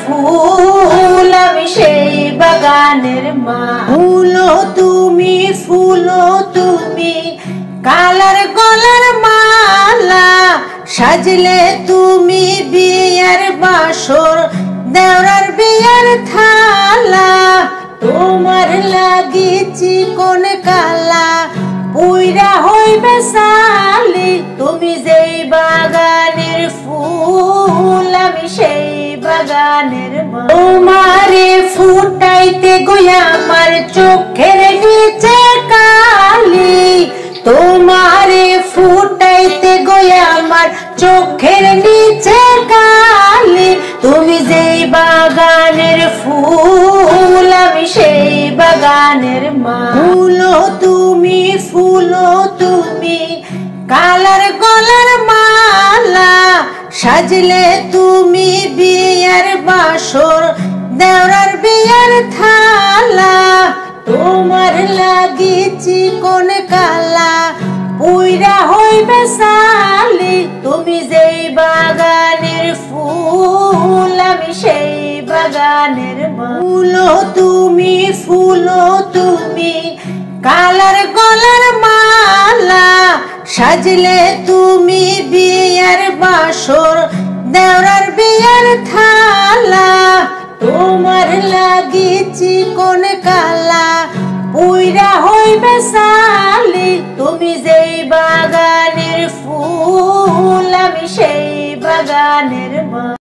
ফুল আমি সেই বাগানের মা। ফুলো তুমি কালার গলার মালা, সাজলে তুমি বিয়ের বাসর দেওরার বিয়ের থালা। তোমার লাগি চিকন কালা পুইরা হইবে সালি, তুমি যেই বাগানের ফুল আমি সেই বাগানের মা। তোমারে ফুটাইতে গইয়া আমার চোখের নিচে কালি, তোমারে ফুটাইতে গইয়া আমার চোখের নিচে কালি। তুমি যেই বাগানের ফুল আমি সেই বাগানের মা। ফুলো তুমি কালার গলার মালা, সাজলে তুমি বিয়ের বাসর দেওরার বিয়ের থালা। তোমার লাগি চিকন কালা পুইরা হইবে সালি, তুমি যেই বাগানের ফুল আমি সেই বাগানের মা। ফুলো তুমি কালার গলার মালা, সাজলে তুমি বিয়ের বাসর দেওরার বিয়ের থালা। তোমার লাগি চিকন কালা পুইরা হইবে সালি, তুমি যেই বাগানের ফুল আমি সেই বাগানের মা।